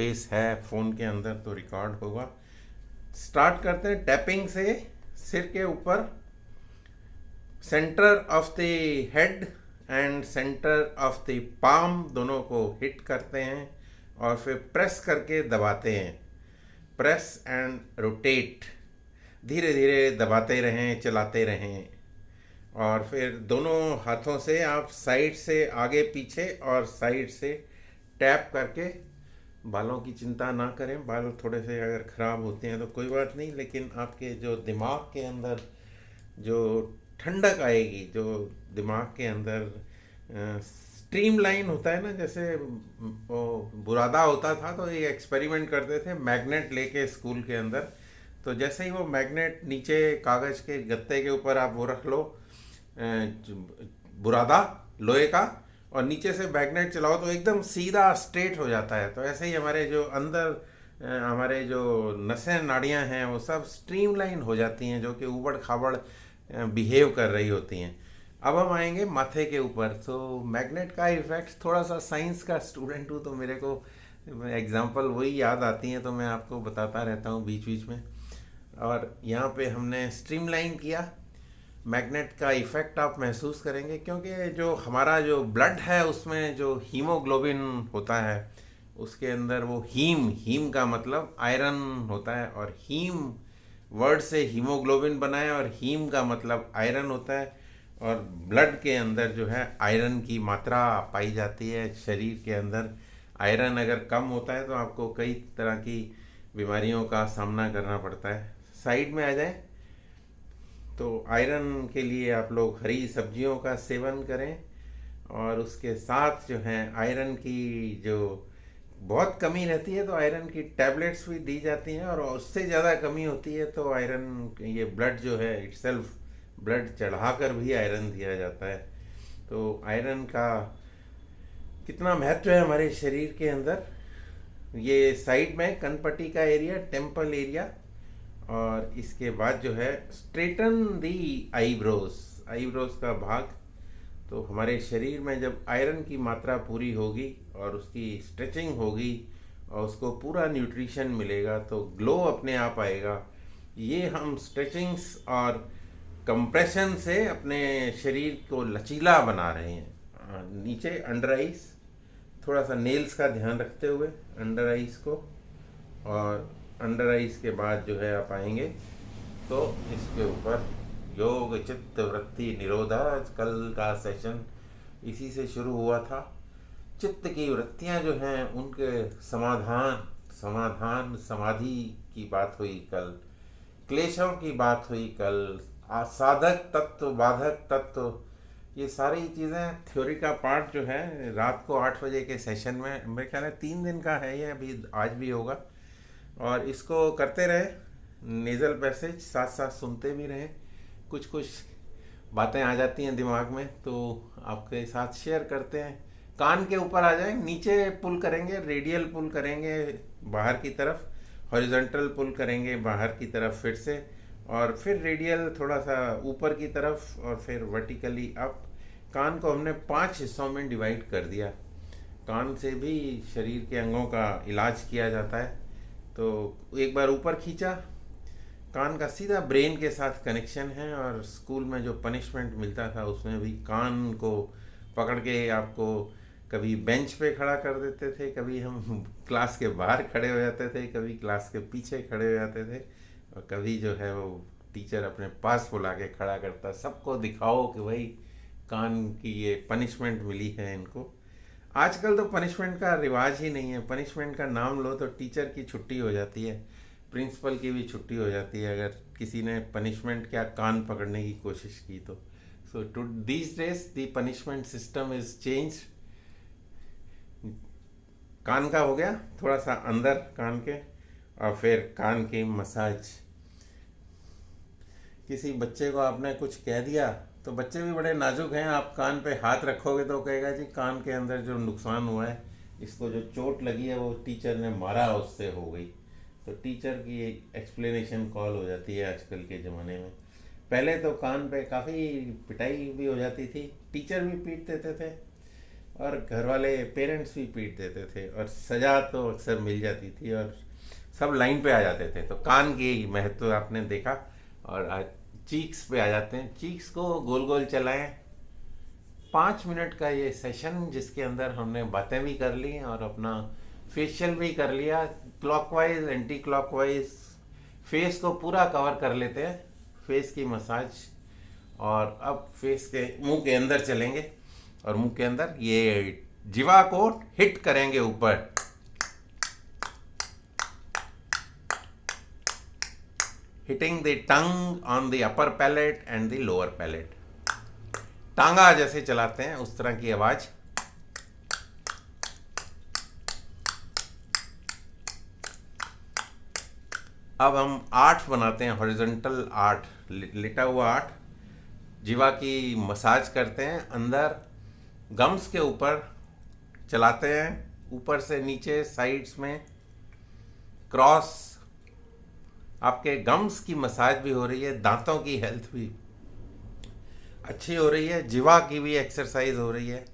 Space है phone के अंदर तो रिकॉर्ड होगा। स्टार्ट करते हैं टैपिंग से। सिर के ऊपर centre of the head and centre of the palm दोनों को हिट करते हैं और फिर प्रेस करके दबाते हैं। प्रेस एंड रोटेट, धीरे धीरे दबाते रहें, चलाते रहें। और फिर दोनों हाथों से आप साइड से आगे पीछे और साइड से टैप करके, बालों की चिंता ना करें, बाल थोड़े से अगर ख़राब होते हैं तो कोई बात नहीं, लेकिन आपके जो दिमाग के अंदर जो ठंडक आएगी, जो दिमाग के अंदर स्ट्रीम लाइन होता है ना, जैसे वो बुरादा होता था तो ये एक्सपेरिमेंट करते थे मैग्नेट लेके स्कूल के अंदर। तो जैसे ही वो मैग्नेट नीचे कागज़ के गत्ते के ऊपर आप वो रख लो, बुरादा लोहे का, और नीचे से मैग्नेट चलाओ तो एकदम सीधा स्ट्रेट हो जाता है। तो ऐसे ही हमारे जो अंदर हमारे जो नसें नाड़ियाँ हैं वो सब स्ट्रीमलाइन हो जाती हैं, जो कि ऊबड़ खाबड़ बिहेव कर रही होती हैं। अब हम आएंगे माथे के ऊपर। तो मैग्नेट का इफेक्ट, थोड़ा सा साइंस का स्टूडेंट हूँ तो मेरे को एग्जांपल वही याद आती हैं तो मैं आपको बताता रहता हूँ बीच बीच में। और यहाँ पे हमने स्ट्रीमलाइन किया। मैग्नेट का इफ़ेक्ट आप महसूस करेंगे, क्योंकि जो हमारा जो ब्लड है उसमें जो हीमोग्लोबिन होता है उसके अंदर वो हीम का मतलब आयरन होता है, और हीम वर्ड से हीमोग्लोबिन बना है और हीम का मतलब आयरन होता है। और ब्लड के अंदर जो है आयरन की मात्रा पाई जाती है शरीर के अंदर। आयरन अगर कम होता है तो आपको कई तरह की बीमारियों का सामना करना पड़ता है। साइड में आ जाए तो आयरन के लिए आप लोग हरी सब्जियों का सेवन करें, और उसके साथ जो है आयरन की जो बहुत कमी रहती है तो आयरन की टैबलेट्स भी दी जाती हैं, और उससे ज़्यादा कमी होती है तो आयरन, ये ब्लड जो है इटसेल्फ, ब्लड चढ़ाकर भी आयरन दिया जाता है। तो आयरन का कितना महत्व है हमारे शरीर के अंदर। ये साइड में कनपट्टी का एरिया, टेम्पल एरिया, और इसके बाद जो है स्ट्रेटन दी आईब्रोज, आईब्रोज का भाग। तो हमारे शरीर में जब आयरन की मात्रा पूरी होगी और उसकी स्ट्रेचिंग होगी और उसको पूरा न्यूट्रिशन मिलेगा तो ग्लो अपने आप आएगा। ये हम स्ट्रेचिंग्स और कंप्रेशन से अपने शरीर को लचीला बना रहे हैं। नीचे अंडर आइज, थोड़ा सा नेल्स का ध्यान रखते हुए अंडर आइज को, और अंडर आइज के बाद जो है आप आएंगे तो इसके ऊपर योग चित्त वृत्ति निरोधा। कल का सेशन इसी से शुरू हुआ था। चित्त की वृत्तियां जो हैं उनके समाधान समाधि की बात हुई कल, क्लेशों की बात हुई कल, साधक तत्व बाधक तत्व, ये सारी चीज़ें थ्योरी का पार्ट जो है रात को 8 बजे के सेशन में, मेरे ख्याल है 3 दिन का है ये, अभी आज भी होगा। और इसको करते रहे, नेज़ल पैसेज साथ साथ सुनते भी रहें। कुछ कुछ बातें आ जाती हैं दिमाग में तो आपके साथ शेयर करते हैं। कान के ऊपर आ जाएं, नीचे पुल करेंगे, रेडियल पुल करेंगे बाहर की तरफ, हॉरिजॉन्टल पुल करेंगे बाहर की तरफ फिर से, और फिर रेडियल थोड़ा सा ऊपर की तरफ, और फिर वर्टिकली अप। कान को हमने 5 हिस्सों में डिवाइड कर दिया। कान से भी शरीर के अंगों का इलाज किया जाता है। तो एक बार ऊपर खींचा, कान का सीधा ब्रेन के साथ कनेक्शन है, और स्कूल में जो पनिशमेंट मिलता था उसमें भी कान को पकड़ के आपको कभी बेंच पे खड़ा कर देते थे, कभी हम क्लास के बाहर खड़े हो जाते थे, कभी क्लास के पीछे खड़े हो जाते थे, और कभी जो है वो टीचर अपने पास बुला के खड़ा करता, सबको दिखाओ कि भाई कान की ये पनिशमेंट मिली है इनको। आजकल तो पनिशमेंट का रिवाज ही नहीं है। पनिशमेंट का नाम लो तो टीचर की छुट्टी हो जाती है, प्रिंसिपल की भी छुट्टी हो जाती है अगर किसी ने पनिशमेंट क्या कान पकड़ने की कोशिश की तो। So to these days the punishment system is change. कान का हो गया, थोड़ा सा अंदर कान के, और फिर कान की मसाज। किसी बच्चे को आपने कुछ कह दिया तो बच्चे भी बड़े नाजुक हैं, आप कान पे हाथ रखोगे तो कहेगा जी कान के अंदर जो नुकसान हुआ है, इसको जो चोट लगी है वो टीचर ने मारा उससे हो गई। तो टीचर की एक्सप्लेनेशन कॉल हो जाती है आजकल के ज़माने में। पहले तो कान पे काफ़ी पिटाई भी हो जाती थी, टीचर भी पीट देते थे। और घर वाले पेरेंट्स भी पीट देते थे, और सज़ा तो अक्सर मिल जाती थी, और सब लाइन पे आ जाते थे। तो कान की महत्व आपने देखा। और आज चीक्स पे आ जाते हैं। चीक्स को गोल गोल चलाएं। 5 मिनट का ये सेशन जिसके अंदर हमने बातें भी कर ली और अपना फेशियल भी कर लिया, क्लॉकवाइज एंटी क्लॉकवाइज फेस को पूरा कवर कर लेते हैं, फेस की मसाज। और अब फेस के मुंह के अंदर चलेंगे, और मुंह के अंदर ये जीवा को हिट करेंगे ऊपर। Hitting the tongue on the upper palate and the lower palate. टांगा जैसे चलाते हैं उस तरह की आवाज। अब हम आर्ट बनाते हैं, हॉरिजॉन्टल आर्ट, लेटा हुआ आर्ट। जीवा की मसाज करते हैं, अंदर गम्स के ऊपर चलाते हैं, ऊपर से नीचे साइड्स में क्रॉस। आपके गम्स की मसाज भी हो रही है, दांतों की हेल्थ भी अच्छी हो रही है, जीवा की भी एक्सरसाइज हो रही है।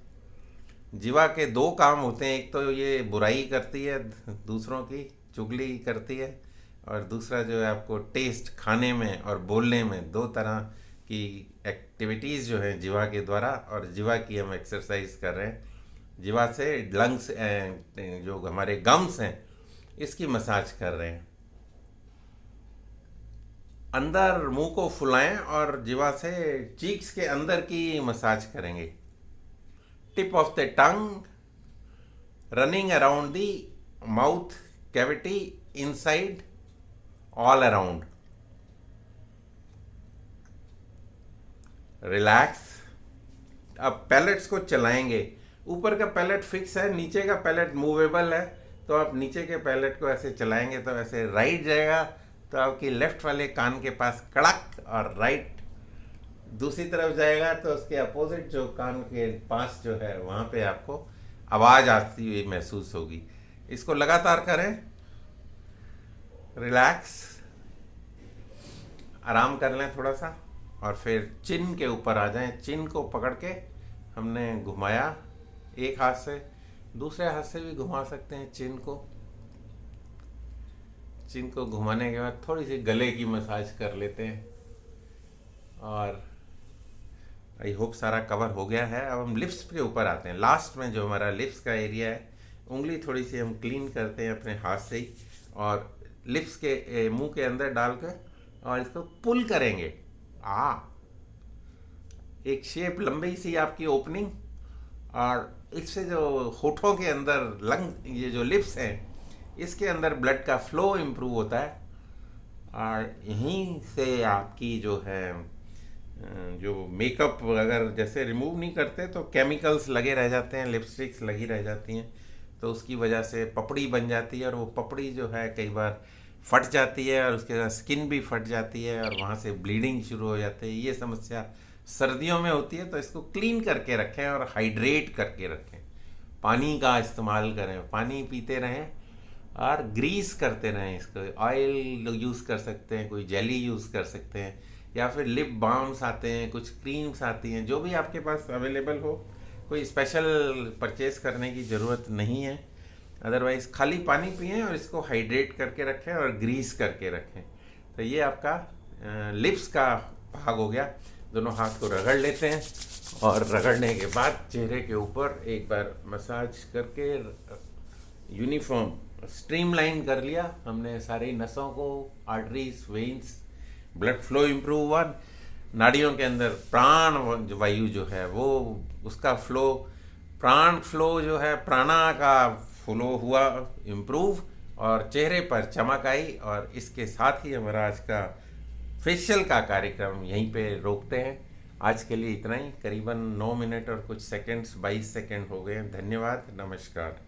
जीवा के 2 काम होते हैं, एक तो ये बुराई करती है, दूसरों की चुगली करती है, और दूसरा जो है आपको टेस्ट खाने में और बोलने में 2 तरह की एक्टिविटीज़ जो है जीवा के द्वारा। और जीवा की हम एक्सरसाइज कर रहे हैं। जीवा से लंग्स जो हमारे गम्स हैं इसकी मसाज कर रहे हैं। अंदर मुंह को फुलाएं और जीवा से चीक्स के अंदर की मसाज करेंगे। Tip of the tongue running around the mouth cavity, inside, all around. Relax. अब पैलेट्स को चलाएंगे। ऊपर का पैलेट फिक्स है, नीचे का पैलेट मूवेबल है। तो आप नीचे के पैलेट को ऐसे चलाएंगे तो ऐसे राइट जाएगा, तो आपकी लेफ्ट वाले कान के पास कड़क, और राइट दूसरी तरफ जाएगा तो उसके अपोजिट जो कान के पास जो है वहाँ पे आपको आवाज़ आती हुई महसूस होगी। इसको लगातार करें। रिलैक्स, आराम कर लें थोड़ा सा, और फिर चिन के ऊपर आ जाएं। चिन को पकड़ के हमने घुमाया एक हाथ से, दूसरे हाथ से भी घुमा सकते हैं चिन को। चिन को घुमाने के बाद थोड़ी सी गले की मसाज कर लेते हैं। और आई होप सारा कवर हो गया है। अब हम लिप्स के ऊपर आते हैं। लास्ट में जो हमारा लिप्स का एरिया है, उंगली थोड़ी सी हम क्लीन करते हैं अपने हाथ से ही, और लिप्स के मुंह के अंदर डालकर और इसको पुल करेंगे। एक शेप लंबी सी आपकी ओपनिंग, और इससे जो होठों के अंदर ये जो लिप्स हैं इसके अंदर ब्लड का फ्लो इम्प्रूव होता है। और यहीं से आपकी जो है जो मेकअप अगर जैसे रिमूव नहीं करते तो केमिकल्स लगे रह जाते हैं, लिपस्टिक्स लगी रह जाती हैं, तो उसकी वजह से पपड़ी बन जाती है, और वो पपड़ी जो है कई बार फट जाती है, और उसके साथ स्किन भी फट जाती है, और वहाँ से ब्लीडिंग शुरू हो जाती है। ये समस्या सर्दियों में होती है। तो इसको क्लीन करके रखें और हाइड्रेट करके रखें। पानी का इस्तेमाल करें, पानी पीते रहें, और ग्रीस करते रहें। इसको ऑयल यूज़ कर सकते हैं, कोई जेली यूज़ कर सकते हैं, या फिर लिप बाम्स आते हैं, कुछ क्रीम्स आती हैं, जो भी आपके पास अवेलेबल हो। कोई स्पेशल परचेस करने की ज़रूरत नहीं है। अदरवाइज़ खाली पानी पिएं और इसको हाइड्रेट करके रखें और ग्रीस करके रखें। तो ये आपका लिप्स का भाग हो गया। दोनों हाथ को रगड़ लेते हैं, और रगड़ने के बाद चेहरे के ऊपर एक बार मसाज करके यूनिफॉर्म स्ट्रीमलाइन कर लिया हमने सारी नसों को, arteries, veins, blood flow improve हुआ। नाड़ियों के अंदर प्राण वायु जो है वो उसका फ्लो, प्राण फ्लो जो है, प्राणा का फ्लो हुआ इम्प्रूव, और चेहरे पर चमक आई। और इसके साथ ही हमारा आज का फेशियल का कार्यक्रम यहीं पे रोकते हैं। आज के लिए इतना ही। करीबन 9 मिनट और कुछ सेकंड्स, 22 सेकंड हो गए। धन्यवाद, नमस्कार।